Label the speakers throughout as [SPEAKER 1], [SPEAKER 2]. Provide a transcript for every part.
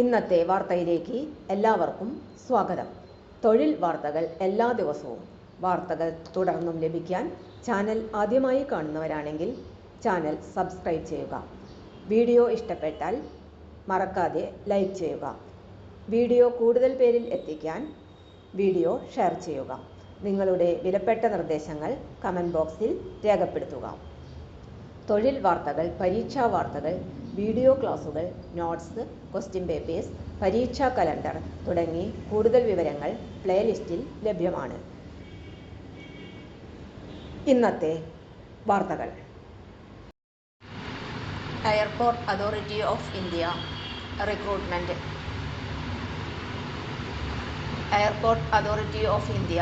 [SPEAKER 1] ഇന്നത്തെ വാർത്തയിലേക്ക് എല്ലാവർക്കും സ്വാഗതം. തൊഴിൽ വാർത്തകൾ എല്ലാ ദിവസവും വാർത്തകൾ തുടർന്നും ലഭിക്കാൻ ചാനൽ ആദ്യമായി കാണുന്നവരാണെങ്കിൽ ചാനൽ സബ്സ്ക്രൈബ് ചെയ്യുക. വീഡിയോ ഇഷ്ടപ്പെട്ടാൽ മറക്കാതെ ലൈക്ക് ചെയ്യുക. വീഡിയോ കൂടുതൽ പേരിൽ എത്തിക്കാൻ വീഡിയോ ഷെയർ ചെയ്യുക. നിങ്ങളുടെ വിലപ്പെട്ട നിർദ്ദേശങ്ങൾ കമൻറ്റ് ബോക്സിൽ രേഖപ്പെടുത്തുക. തൊഴിൽ വാർത്തകൾ, പരീക്ഷാ വാർത്തകൾ, വീഡിയോ ക്ലാസുകൾ, നോട്ട്സ്, ക്വസ്റ്റ്യൻ പേപ്പേഴ്സ്, പരീക്ഷാ കലണ്ടർ തുടങ്ങി കൂടുതൽ വിവരങ്ങൾ പ്ലേലിസ്റ്റിൽ ലഭ്യമാണ്. ഇന്നത്തെ വാർത്തകൾ. Airport authority of India recruitment. Airport authority of India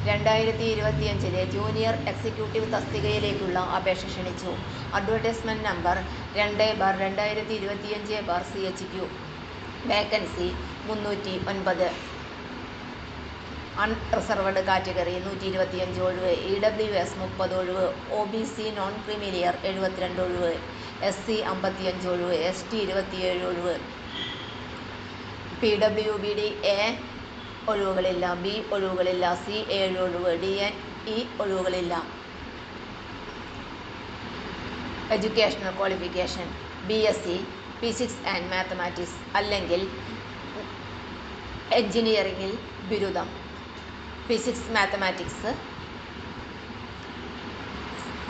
[SPEAKER 1] 2025 junior executive തസ്തികയിലേക്കുള്ള അപേക്ഷ ക്ഷണിച്ചു. Advertisement number 2/2025/CHQ. Vacancy 309. Unreserved category 125 ഒഴിവ്. EWS 30 ഒഴിവ്. OBC നോൺ ക്രീമിലിയർ 72 ഒഴിവ്. SC 55 ഒഴിവ്. ST 27 ഒഴിവ്. PWBD A ഒഴിവുകളില്ല. B ഒഴിവുകളില്ല. C 7 ഒഴിവ്. DE ഒഴിവുകളില്ല. Educational qualification BSc physics and mathematics അല്ലെങ്കിൽ എഞ്ചിനീയറിംഗിൽ ബിരുദം. ഫിസിക്സ് മാത്തമാറ്റിക്സ്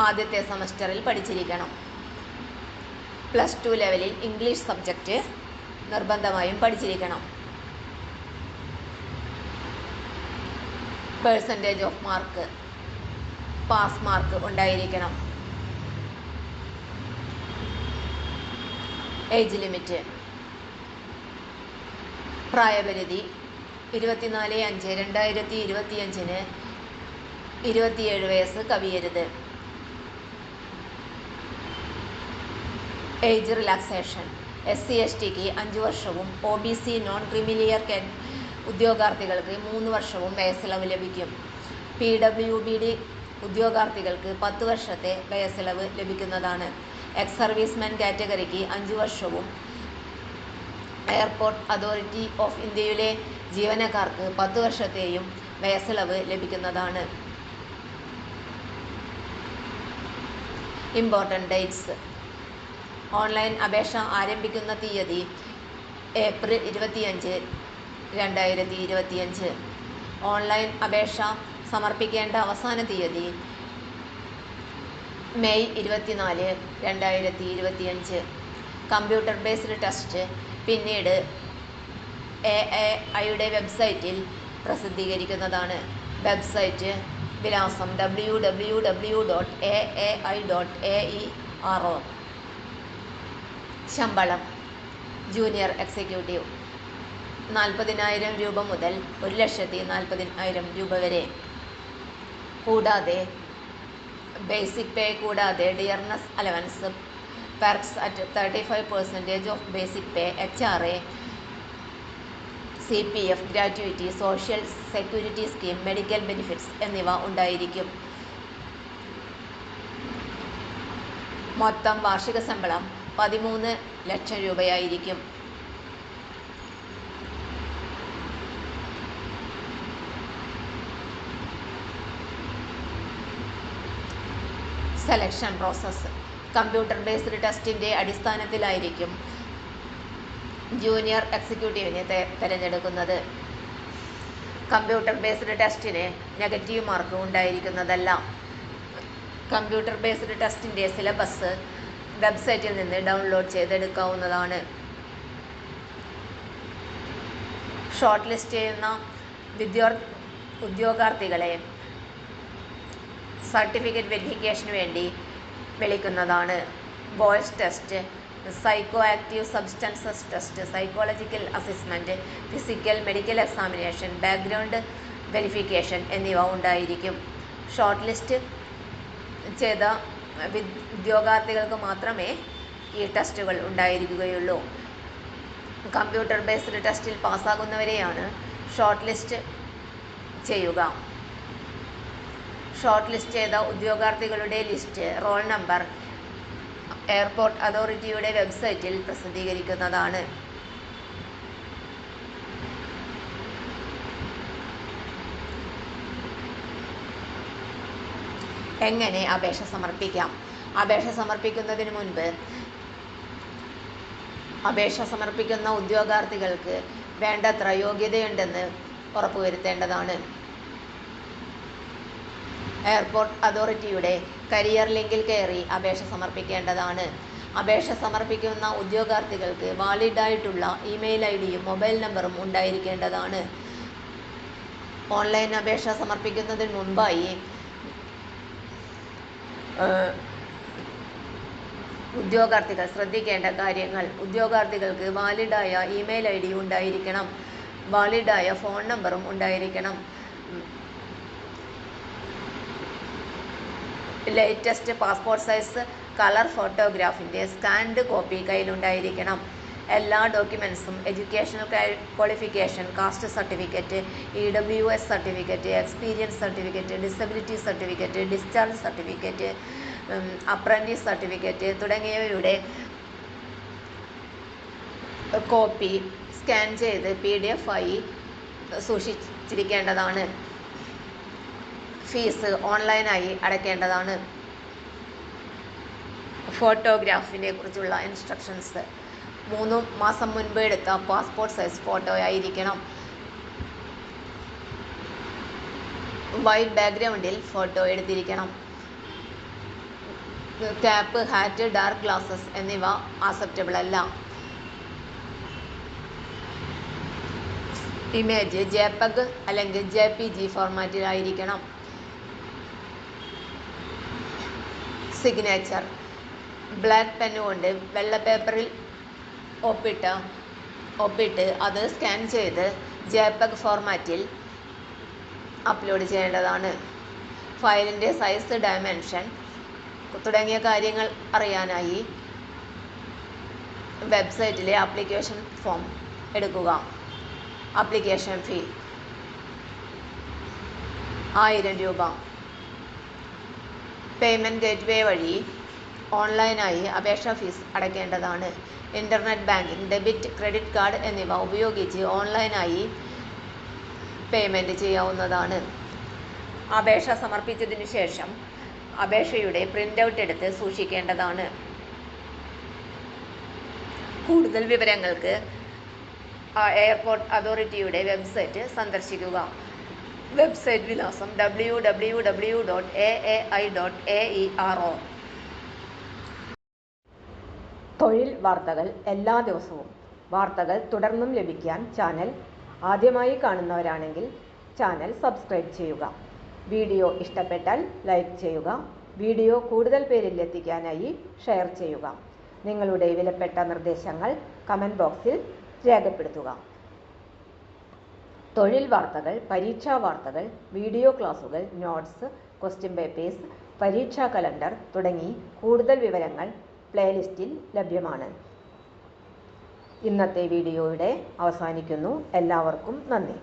[SPEAKER 1] ആദ്യത്തെ സെമസ്റ്ററിൽ പഠിച്ചിരിക്കണം. +2 ലെവലിൽ ഇംഗ്ലീഷ് സബ്ജക്റ്റ് നിർബന്ധമായും പഠിച്ചിരിക്കണം. Percentage off mark, pass mark ഉണ്ടായിരിക്കണം. ഏജ് ലിമിറ്റ്, പ്രായപരിധി 24/5/2025 27 വയസ്സ് കവിയരുത്. ഏജ് റിലാക്സേഷൻ SC STക്ക് 5 വർഷവും OBC നോൺ ക്രീമിലിയർ ഉദ്യോഗാർത്ഥികൾക്ക് 3 വർഷവും വയസ്സിളവ് ലഭിക്കും. PWBD ഉദ്യോഗാർത്ഥികൾക്ക് 10 വർഷത്തെ വയസ്സിളവ് ലഭിക്കുന്നതാണ്. എക്സ് സർവീസ്മെൻ കാറ്റഗറിക്ക് 5 വർഷവും എയർപോർട്ട് അതോറിറ്റി ഓഫ് ഇന്ത്യയിലെ ജീവനക്കാർക്ക് 10 വർഷത്തെയും വയസ്സിളവ് ലഭിക്കുന്നതാണ്. Important dates. ഓൺലൈൻ അപേക്ഷ ആരംഭിക്കുന്ന തീയതി ഏപ്രിൽ 25, 2025. ഓൺലൈൻ അപേക്ഷ സമർപ്പിക്കേണ്ട അവസാന തീയതി മെയ് 24, 2025. കമ്പ്യൂട്ടർ ബേസ്ഡ് ടെസ്റ്റ് പിന്നീട് AAIയുടെ വെബ്സൈറ്റിൽ പ്രസിദ്ധീകരിക്കുന്നതാണ്. വെബ്സൈറ്റ് വിലാസം www.aai.aero. ശമ്പളം ജൂനിയർ എക്സിക്യൂട്ടീവ് 40,000 രൂപ മുതൽ 1,40,000 രൂപ വരെ. കൂടാതെ ബേസിക് പേ കൂടാതെ dearness allowance, perks at 35% of basic pay, HRA, CPF, gratuity, social security scheme, medical benefits എന്നിവ ഉണ്ടായിരിക്കും. മൊത്തം വാർഷിക ശമ്പളം 13 ലക്ഷം രൂപയായിരിക്കും. സെലക്ഷൻ പ്രോസസ്സ് കമ്പ്യൂട്ടർ ബേസ്ഡ് ടെസ്റ്റിൻ്റെ അടിസ്ഥാനത്തിലായിരിക്കും ജൂനിയർ എക്സിക്യൂട്ടീവിനെ തിരഞ്ഞെടുക്കുന്നത്. കമ്പ്യൂട്ടർ ബേസ്ഡ് ടെസ്റ്റിന് നെഗറ്റീവ് മാർക്ക് ഉണ്ടായിരിക്കുന്നതല്ല. കമ്പ്യൂട്ടർ ബേസ്ഡ് ടെസ്റ്റിൻ്റെ സിലബസ് വെബ്സൈറ്റിൽ നിന്ന് ഡൗൺലോഡ് ചെയ്തെടുക്കാവുന്നതാണ്. ഷോർട്ട് ലിസ്റ്റ് ചെയ്യുന്ന ഉദ്യോഗാർത്ഥികളെ സർട്ടിഫിക്കറ്റ് വെരിഫിക്കേഷന് വേണ്ടി വിളിക്കുന്നതാണ്. Voice test, psycho active substances test, psychological assessment, physical, medical examination, background verification എന്നിവ ഉണ്ടായിരിക്കും. ഷോർട്ട് ലിസ്റ്റ് ചെയ്ത ഉദ്യോഗാർത്ഥികൾക്ക് മാത്രമേ ഈ ടെസ്റ്റുകൾ ഉണ്ടായിരിക്കുകയുള്ളൂ. കമ്പ്യൂട്ടർ ബേസ്ഡ് ടെസ്റ്റിൽ പാസ്സാകുന്നവരെയാണ് ഷോർട്ട് ലിസ്റ്റ് ചെയ്യുക. ഷോർട്ട് ലിസ്റ്റ് ചെയ്ത ഉദ്യോഗാർത്ഥികളുടെ ലിസ്റ്റ്, റോൾ നമ്പർ എയർപോർട്ട് അതോറിറ്റിയുടെ വെബ്സൈറ്റിൽ പ്രസിദ്ധീകരിക്കുന്നതാണ്. എങ്ങനെ അപേക്ഷ സമർപ്പിക്കാം? അപേക്ഷ സമർപ്പിക്കുന്നതിന് മുൻപ് അപേക്ഷ സമർപ്പിക്കുന്ന ഉദ്യോഗാർത്ഥികൾക്ക് വേണ്ടത്ര യോഗ്യതയുണ്ടെന്ന് ഉറപ്പുവരുത്തേണ്ടതാണ്. എയർപോർട്ട് അതോറിറ്റിയുടെ കരിയർ ലിങ്കിൽ കയറി അപേക്ഷ സമർപ്പിക്കേണ്ടതാണ്. അപേക്ഷ സമർപ്പിക്കുന്ന ഉദ്യോഗാർത്ഥികൾക്ക് വാലിഡായിട്ടുള്ള ഇമെയിൽ ഐഡിയും മൊബൈൽ നമ്പറും ഉണ്ടായിരിക്കേണ്ടതാണ്. ഓൺലൈൻ അപേക്ഷ സമർപ്പിക്കുന്നതിന് മുൻപായി ഉദ്യോഗാർത്ഥികൾ ശ്രദ്ധിക്കേണ്ട കാര്യങ്ങൾ: ഉദ്യോഗാർത്ഥികൾക്ക് വാലിഡായ ഇമെയിൽ ഐ ഡി ഉണ്ടായിരിക്കണം. വാലിഡായ ഫോൺ നമ്പറും ഉണ്ടായിരിക്കണം. ലേറ്റസ്റ്റ് പാസ്പോർട്ട് സൈസ് കളർ ഫോട്ടോഗ്രാഫിൻ്റെ സ്കാൻഡ് കോപ്പി കയ്യിലുണ്ടായിരിക്കണം. എല്ലാ ഡോക്യുമെൻസും educational qualification, caste certificate, EWS certificate, experience certificate, disability certificate, discharge certificate, apprentice certificate തുടങ്ങിയവയുടെ കോപ്പി സ്കാൻ ചെയ്ത് PDF ആയി സൂക്ഷിച്ചിരിക്കേണ്ടതാണ്. ഫീസ് ഓൺലൈനായി അടയ്ക്കേണ്ടതാണ്. ഫോട്ടോഗ്രാഫിനെ കുറിച്ചുള്ള ഇൻസ്ട്രക്ഷൻസ്: 3 മാസം മുൻപ് എടുത്ത പാസ്പോർട്ട് സൈസ് ഫോട്ടോയായിരിക്കണം. വൈറ്റ് ബാക്ക്ഗ്രൗണ്ടിൽ ഫോട്ടോ എടുത്തിരിക്കണം. ക്യാപ്പ്, ഹാറ്റ്, ഡാർക്ക് ഗ്ലാസസ് എന്നിവ ആക്സെപ്റ്റബിൾ അല്ല. ഇമേജ് JPEG അല്ലെങ്കിൽ JPG ഫോർമാറ്റിലായിരിക്കണം. സിഗ്നേച്ചർ: ബ്ലാക്ക് പെന്നുകൊണ്ട് വെള്ള പേപ്പറിൽ ഒപ്പിട്ട് അത് സ്കാൻ ചെയ്ത് JPEG ഫോർമാറ്റിൽ അപ്ലോഡ് ചെയ്യേണ്ടതാണ്. ഫയലിൻ്റെ സൈസ്, ഡയമെൻഷൻ തുടങ്ങിയ കാര്യങ്ങൾ അറിയാനായി വെബ്സൈറ്റിലെ ആപ്ലിക്കേഷൻ ഫോം എടുക്കുക. ആപ്ലിക്കേഷൻ ഫീ 1000 രൂപ. പേയ്മെൻറ്റ് ഗേറ്റ്വേ വഴി ഓൺലൈനായി അപേക്ഷാ ഫീസ് അടയ്ക്കേണ്ടതാണ്. Internet banking, debit, credit card എന്നിവ ഉപയോഗിച്ച് ഓൺലൈനായി പേയ്മെൻറ്റ് ചെയ്യാവുന്നതാണ്. അപേക്ഷ സമർപ്പിച്ചതിനു ശേഷം അപേക്ഷയുടെ പ്രിൻ്റ് ഔട്ട് എടുത്ത് സൂക്ഷിക്കേണ്ടതാണ്. കൂടുതൽ വിവരങ്ങൾക്ക് എയർപോർട്ട് അതോറിറ്റിയുടെ വെബ്സൈറ്റ് സന്ദർശിക്കുക. വെബ്സൈറ്റ് വിലാസം www.aai.aero. തൊഴിൽ വാർത്തകൾ എല്ലാ ദിവസവും. വാർത്തകൾ തുടർന്നും ലഭിക്കാൻ ചാനൽ ആദ്യമായി കാണുന്നവരാണെങ്കിൽ ചാനൽ സബ്സ്ക്രൈബ് ചെയ്യുക. വീഡിയോ ഇഷ്ടപ്പെട്ടാൽ ലൈക്ക് ചെയ്യുക. വീഡിയോ കൂടുതൽ പേരിൽ എത്തിക്കാനായി ഷെയർ ചെയ്യുക. നിങ്ങളുടെ വിലപ്പെട്ട നിർദ്ദേശങ്ങൾ കമൻറ്റ് ബോക്സിൽ രേഖപ്പെടുത്തുക. തൊഴിൽ വാർത്തകൾ, പരീക്ഷാ വാർത്തകൾ, വീഡിയോ ക്ലാസുകൾ, നോട്ട്സ്, ക്വസ്റ്റ്യൻ പേപ്പേഴ്സ്, പരീക്ഷാ കലണ്ടർ തുടങ്ങി കൂടുതൽ വിവരങ്ങൾ പ്ലേലിസ്റ്റിൽ ലഭ്യമാണ്. ഇന്നത്തെ വീഡിയോയുടെ അവസാനിക്കുന്നു. എല്ലാവർക്കും നന്ദി.